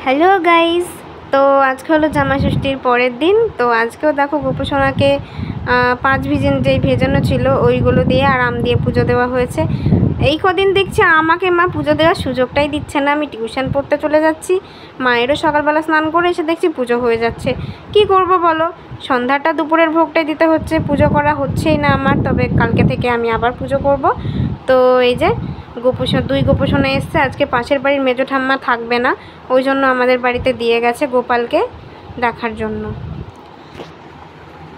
Hello guys, তো আজকে হলো জামাই ষষ্ঠীর পরের দিন। তো আজকেও দেখো গোপুসোনাকে 5 ভিজেন যেই ভেজানো ছিল ওইগুলো দিয়ে আর আম দিয়ে পুজো দেওয়া হয়েছে। এই কদিন দেখছি আমাকে মা পুজো দেওয়ার সুযোগটাই দিচ্ছে না। আমি টিউশন পড়তে চলে যাচ্ছি, মায়েরও সকালবেলা স্নান করে এসে দেখছি পুজো হয়ে যাচ্ছে। কি করব বলো, সন্ধ্যাটা দুপুরের ভোগটাই দিতে হচ্ছে, পুজো করা হচ্ছেই না আমার। তবে কালকে থেকে আমি আবার পুজো করব। তো এই যে দুই গোপুসোনা এসছে। আজকে পাশের বাড়ির মেজো ঠাম্মা থাকবে না, ওই জন্য আমাদের বাড়িতে দিয়ে গেছে গোপালকে দেখার জন্য।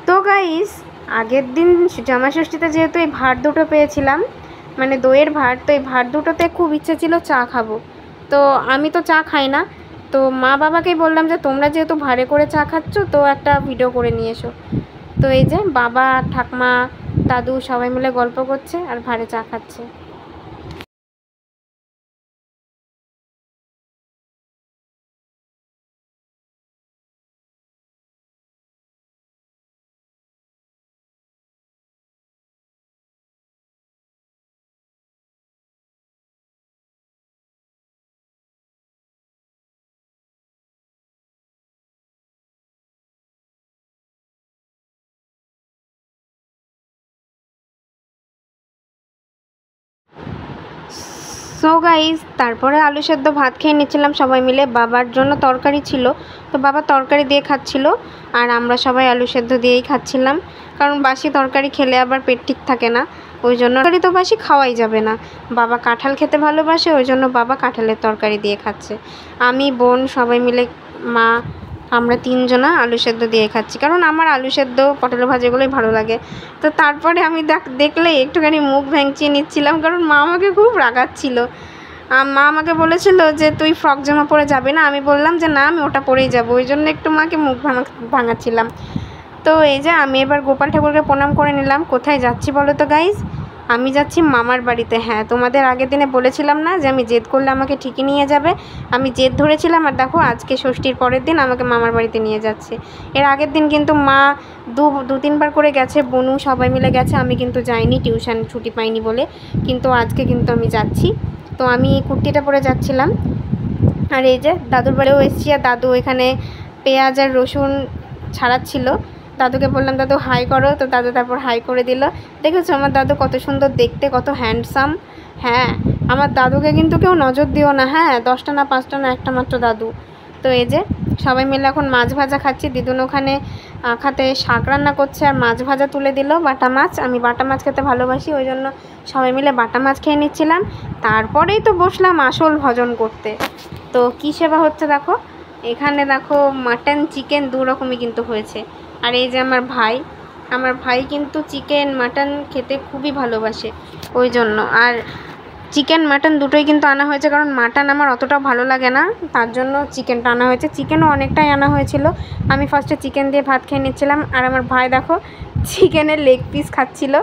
তো গাইস, আগের দিন জামাই ষষ্ঠীতে যেহেতু এই ভাত দুটো পেয়েছিলাম, মানে দইয়ের ভাত, তো এই ভাত দুটোতে খুব ইচ্ছে ছিল চা খাবো। তো আমি তো চা খাই না, তো মা বাবাকেই বললাম যে তোমরা যেহেতু ভাড়ে করে চা খাচ্ছ তো একটা ভিডিও করে নিয়ে এসো। তো এই যে বাবা, ঠাকমা, দাদু সবাই মিলে গল্প করছে আর ভাড়ে চা খাচ্ছে। সো গাইস, তারপরে আলু সেদ্ধ ভাত খেয়ে নিচ্ছিলাম সবাই মিলে। বাবার জন্য তরকারি ছিল, তো বাবা তরকারি দিয়ে খাচ্ছিল আর আমরা সবাই আলু সেদ্ধ দিয়েই খাচ্ছিলাম। কারণ বাসি তরকারি খেলে আবার পেট ঠিক থাকে না, ওই জন্য তরকারি তো বাসি খাওয়াই যাবে না। বাবা কাঁঠাল খেতে ভালোবাসে, ওই জন্য বাবা কাঁঠালের তরকারি দিয়ে খাচ্ছে। আমি, বোন সবাই মিলে, মা, আমরা তিনজনা আলু সেদ্ধ দিয়ে খাচ্ছি, কারণ আমার আলু সেদ্ধ পটল ভাজাগুলোই ভালো লাগে। তো তারপরে আমি দেখলে একটুখানি মুখ ভেঙচিয়ে নিচ্ছিলাম, কারণ মা আমাকে খুব রাগাচ্ছিল। মা আমাকে বলেছিল যে তুই ফ্রক জামা পরে যাবি না, আমি বললাম যে না আমি ওটা পরেই যাব, ওই জন্য একটু মাকে মুখ ভাঙাচ্ছিলাম। তো এই যে আমি এবার গোপাল ঠাকুরকে প্রণাম করে নিলাম। কোথায় যাচ্ছি বলো তো গাইজ? আমি যাচ্ছি মামার বাড়িতে। হ্যাঁ, তোমাদের আগের দিনে বলেছিলাম না যে আমি জেদ করলে আমাকে ঠিকই নিয়ে যাবে। আমি জেদ ধরেছিলাম আর দেখো আজকে ষষ্ঠীর পরের দিন আমাকে মামার বাড়িতে নিয়ে যাচ্ছে। এর আগের দিন কিন্তু মা দু তিনবার করে গেছে, বনু সবাই মিলে গেছে, আমি কিন্তু যাইনি, টিউশন ছুটি পাইনি বলে। কিন্তু আজকে কিন্তু আমি যাচ্ছি। তো আমি কুর্তিটা পরে যাচ্ছিলাম আর এই যে দাদুর বাড়িও এসেছি, আর দাদু এখানে পেঁয়াজ আর রসুন ছাড়াচ্ছিল। দাদুকে বললাম দাদু হাই করো, তো দাদু তারপর হাই করে দিল। দেখেছো আমার দাদু কত সুন্দর দেখতে, কত হ্যান্ডসাম। হ্যাঁ, আমার দাদুকে কিন্তু কেউ নজর দিও না। হ্যাঁ, 10টা না 5টা না, একটা মাত্র দাদু। তো এই যে সবাই মিলে এখন মাছ ভাজা খাচ্ছি। দিদুন ওখানে খাতে শাক রান্না করছে আর মাছ ভাজা তুলে দিল, বাটা মাছ। আমি বাটা মাছ খেতে ভালোবাসি, ওই জন্য সবাই মিলে বাটা মাছ খেয়ে নিচ্ছিলাম। তারপরেই তো বসলাম আসল ভজন করতে। তো কী সেবা হচ্ছে দেখো, এখানে দেখো মাটন চিকেন দু রকমই কিন্তু হয়েছে। আর এই যে আমার ভাই কিন্তু চিকেন মাটন খেতে খুবই ভালোবাসে, ওই জন্য। আর চিকেন মাটন দুটোই কিন্তু আনা হয়েছে, কারণ মাটন আমার অতটাও ভালো লাগে না, তার জন্য চিকেনটা আনা হয়েছে। চিকেনও অনেকটাই আনা হয়েছিল। আমি ফার্স্টে চিকেন দিয়ে ভাত খেয়ে নিচ্ছিলাম আর আমার ভাই দেখো চিকেনের লেগ পিস খাচ্ছিল।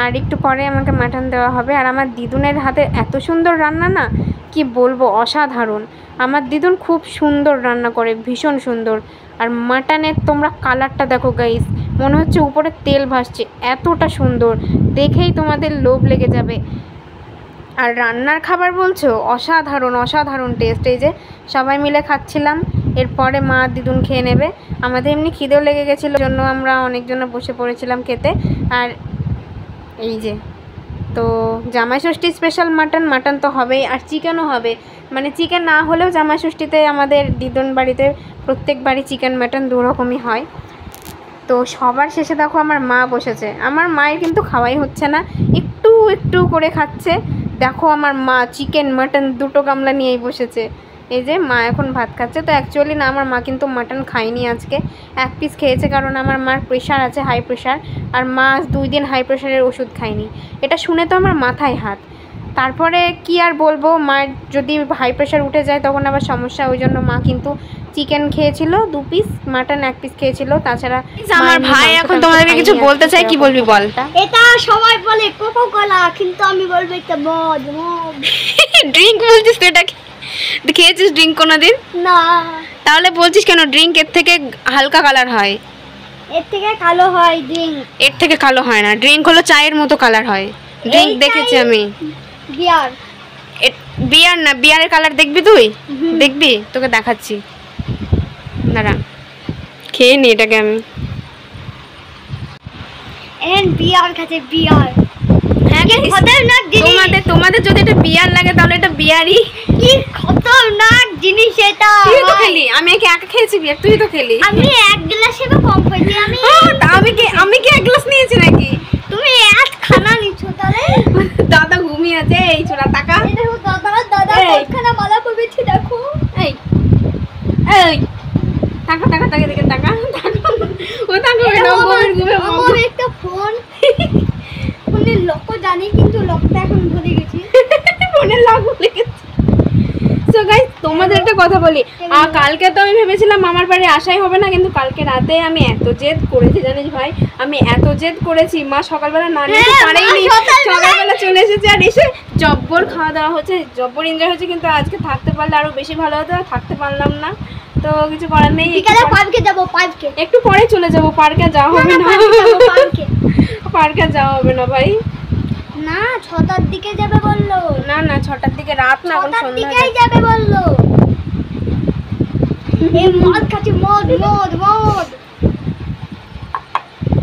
আর একটু পরে আমাকে মাটন দেওয়া হবে। আর আমার দিদুনের হাতে এত সুন্দর রান্না না, কি বলবো, অসাধারণ। আমার দিদুন খুব সুন্দর রান্না করে, ভীষণ সুন্দর। আর মাটনের তোমরা কালারটা দেখো গাইস, মনে হচ্ছে উপরে তেল ভাসছে, এতটা সুন্দর, দেখেই তোমাদের লোভ লেগে যাবে। আর রান্নার খাবার বলছো, অসাধারণ অসাধারণ টেস্ট। এই যে সবাই মিলে খাচ্ছিলাম, এরপরে মা দিদুন খেয়ে নেবে। আমাদের এমনি খিদেও লেগে গেছিলো, জন্য আমরা অনেকজনে বসে পড়েছিলাম খেতে। আর এই যে তো জামাই ষষ্ঠী স্পেশাল মাটন তো হবেই, আর চিকেনও হবে। মানে চিকেন না হলেও জামাই ষষ্ঠীতে আমাদের দিদুন বাড়িতে প্রত্যেক বাড়ি চিকেন মাটন দু রকমই হয়। তো সবার শেষে দেখো আমার মা বসেছে। আমার মায়ের কিন্তু খাওয়াই হচ্ছে না, একটু একটু করে খাচ্ছে। দেখো আমার মা চিকেন মাটন দুটো গামলা নিয়েই বসেছে। এই যে মা এখন ভাত খাচ্ছে। তো অ্যাকচুয়ালি না, আমার মা কিন্তু মাটন খায়নি আজকে, 1 পিস খেয়েছে, কারণ আমার মার প্রেশার আছে, হাই প্রেশার। আর মা 2 দিন হাই প্রেশারের ওষুধ খায়নি। এটা শুনে তো আমার মাথায় হাত। তারপরে কি আর বলবো, মার যদি হাই প্রেশার উঠে যায় তখন আবার সমস্যা, ওই জন্য মা কিন্তু চিকেন খেয়েছিল 2 পিস, মাটন 1 পিস খেয়েছিল। তাছাড়া আমার ভাই এখন তোমাদেরকে কিছু বলতে চাই, কি বলবি বল? এটা সবাই বলে কোকোকোলা, কিন্তু আমি বলবো এটা মদ। ড্রিঙ্ক বলছিস তো, এটা খেয়েছিস ড্রিঙ্ক কোনোদিন? না। তাহলে বলছিস কেন? ড্রিঙ্ক এর থেকে হালকা কালার হয়, এর থেকে কালো হয় ড্রিঙ্ক। এর থেকে কালো হয় না, ড্রিঙ্ক হলো চায়ের মতো কালার হয়। ড্রিঙ্ক দেখেছি আমি। বিয়ার। বিয়ার না, বিয়ারের কালার দেখবি তুই? দেখবি, তোকে দেখাচ্ছি, দাঁড়া খেয়ে নি এটাকে আমি। বিয়ার খাচ্ছে বিয়ার। হ্যাঁ খতরনাক জিনিস। তোমাদের যদি এটা বিয়ার লাগে তাহলে এটা বিয়ারই। কি খতরনাক জিনিস এটা। তুই তো খেলি, আমি কি একা খেয়েছি বিয়ার? তুই তো খেলি। আমি এক গ্লাসেরও কম পেয়েছি। আমি কি এক গ্লাস নিয়েছি নাকি? তুমি এক খানা নিছো তাহলে? দাদা ঘুমিয়ে আছে, এই ছোড়া টাকা। এই দেখো দাদা কতখানা মালা পড়েছে দেখো। এই টাকা দেখে টাকা ও টাকা আমার একটা ফোন ফোনের লক জানি, কিন্তু লকটা এখন ভুলে গেছি। ফোনের লক ভুলে গেছি। সো গাইস তোমাদের একটা কথা বলি, কালকে তো আমি ভেবেছিলাম মামার বাড়ি আসাই হবে না, কিন্তু কালকে রাতে আমি এত জেদ করেছি জানিস ভাই, আমি এত জেদ করেছি। মা সকালবেলা না নিতে পারেইনি, সকালবেলা চলে এসেছে। আর এসে জব্বর খাওয়া দাওয়া হচ্ছে, জব্বর এনজয় হচ্ছে। কিন্তু আজকে থাকতে পারলে আরো বেশি ভালো হতো, থাকতে পারলাম না, তো কিছু করার নেই। পার্কে যাবো, পার্কে একটু পরে চলে যাবো। পার্কে যাওয়া হবে না, পার্কে যাওয়া হবে না ভাই। না 6টার দিকে যাবে বললো। না 6টার দিকে, রাত না, এখন সন্ধ্যা দিকেই যাবে বললো। এই মদ খাচ্ছি, মদ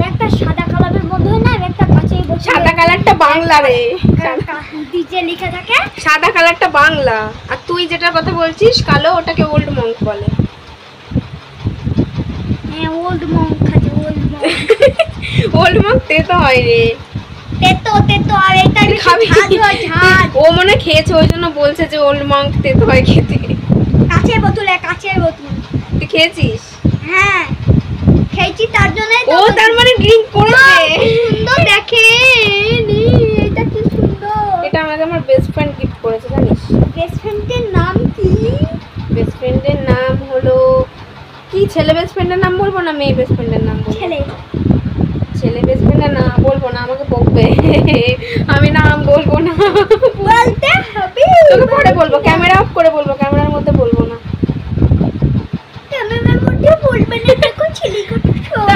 একটা সাদা কালারের মধ্যে হয় না, একটা কাঁচে বসে। সাদা কালারটা বাংলা রে, নিচে লিখে থাকে সাদা কালারটা বাংলা। আর তুই যেটার কথা বলছিস কালো, ওটাকে ওল্ড মঙ্ক বলে। হ্যাঁ ওল্ড মঙ্ক খাচ্ছি, ওল্ড মঙ্ক তেতো হয় রে, তেতো। আর এটা খাবি? ঝাল। ও মনে খেয়েছে, ওই জন্য বলছে যে ওল্ড মঙ্ক তেতো হয় খেতে। কাঁচের বোতল। তুই খেয়েছিস? হ্যাঁ খেয়েছি, তার জন্য। ও তার মানে ড্রিঙ্ক করেছে। সুন্দর দেখে এটা, কি সুন্দর। এটা আমাকে আমার বেস্ট ফ্রেন্ড গিফট করেছে জানিস। বেস্ট ফ্রেন্ডের নাম কি? বেস্ট ফ্রেন্ডের নাম হলো কি? ছেলে বেস্ট ফ্রেন্ডের নাম বলবো না মেয়ে বেস্ট ফ্রেন্ডের নাম বলবো? ছেলে বেস্ট ফ্রেন্ডের নাম বলবো না, আমাকে বকবে। আমি নাম বলবো না, বলতে হবে। তোকে পরে বলবো, ক্যামেরা অফ করে বলবো, ক্যামেরার মধ্যে বলবো না। ক্যামেরার মধ্যে বলবে না, দেখো ছেলেগুলো সব।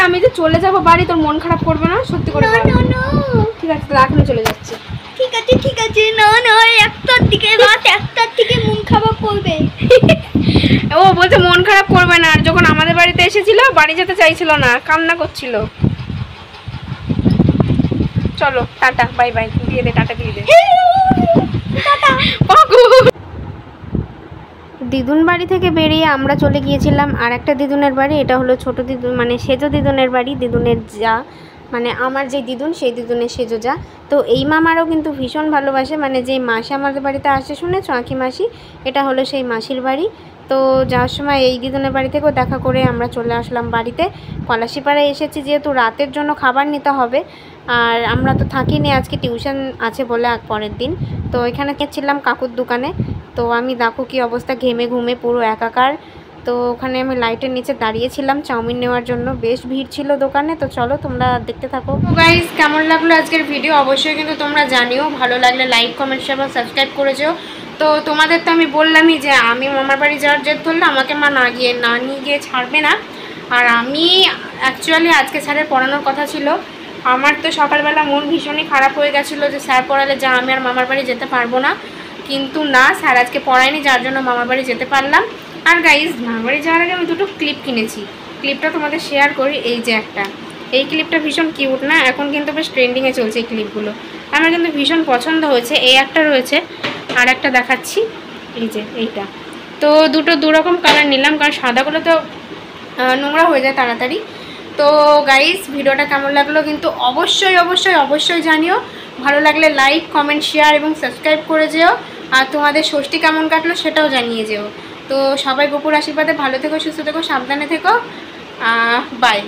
আমি যে চলে যাবো বাড়ি, তোর মন খারাপ করবে না? সত্যি করে বল। না ঠিক আছে, তাহলে এখনই চলে যাচ্ছি। ঠিক আছে। না 1টার দিকে, রাত 1টার দিকে মন খারাপ করবে। ও বলছে মন খারাপ করবে না। আর যখন আমাদের বাড়িতে এসেছিল, বাড়ি যেতে চাইছিল না, কান্না করছিল। চলো টাটা, বাই বাই দিয়ে দে, টাটা দিয়ে দে। দিদুন বাড়ি থেকে বেরিয়ে আমরা চলে গিয়েছিলাম আর একটা দিদুনের বাড়ি। এটা হলো ছোট দিদুন, মানে সেজো দিদুনের বাড়ি। দিদুনের যা, মানে আমার যে দিদুন, সেই দিদুনের সেজো যা। তো এই মামারও কিন্তু ভীষণ ভালোবাসে, মানে যেই মাসি আমাদের বাড়িতে আসে শুনেছো, আঁকি মাসি, এটা হলো সেই মাসির বাড়ি। তো যাওয়ার সময় এই দিদুনের বাড়ি থেকেও দেখা করে আমরা চলে আসলাম বাড়িতে। পলাশিপাড়ায় এসেছি যেহেতু রাতের জন্য খাবার নিতে হবে, আর আমরা তো থাকিনি, আজকে টিউশন আছে বলে পরের দিন। তো এখানে ছিলাম কাকুর দোকানে। তো আমি দেখো কি অবস্থা, ঘেমে ঘুমে পুরো একাকার। তো ওখানে আমি লাইটের নিচে দাঁড়িয়েছিলাম চাউমিন নেওয়ার জন্য, বেশ ভিড় ছিল দোকানে। তো চলো তোমরা দেখতে থাকো। তো গাইস কেমন লাগলো আজকের ভিডিও অবশ্যই কিন্তু তোমরা জানিও, ভালো লাগলে লাইক কমেন্ট শেয়ার সাবস্ক্রাইব করে যেও। তো তোমাদের তো আমি বললামই যে আমি মামার বাড়ি যাওয়ার জেদ ধরলে আমাকে মা না নিয়ে গিয়ে ছাড়বে না। আর আমি অ্যাকচুয়ালি আজকে স্যারের পড়ানোর কথা ছিল। আমার তো সকালবেলা মন ভীষণই খারাপ হয়ে গেছিলো যে স্যার পড়ালে যা আমি আর মামার বাড়ি যেতে পারবো না, কিন্তু না, স্যার আজকে পড়ায়নি, যার জন্য মামার বাড়ি যেতে পারলাম। আর গাইজ মামার বাড়ি যাওয়ার আগে আমি দুটো ক্লিপ কিনেছি, ক্লিপটা তোমাদের শেয়ার করি। এই যে একটা, এই ক্লিপটা ভীষণ কিউট না, এখন কিন্তু বেশ ট্রেন্ডিংয়ে চলছে এই ক্লিপগুলো, আমার কিন্তু ভীষণ পছন্দ হয়েছে। এই একটা রয়েছে, আর একটা দেখাচ্ছি, এই যে এইটা। তো দু রকম কালার নিলাম, কারণ সাদাগুলো তো নোংরা হয়ে যায় তাড়াতাড়ি। তো গাইস ভিডিওটা কেমন লাগলো কিন্তু অবশ্যই জানিও। ভালো লাগলে লাইক কমেন্ট শেয়ার এবং সাবস্ক্রাইব করে যেও। আর তোমাদের ষষ্ঠী কেমন কাটলো সেটাও জানিয়ে যেও। তো সবাই গোপুর আশীর্বাদে ভালো থেকো, সুস্থ থেকো, সাবধানে থেকো। বাই।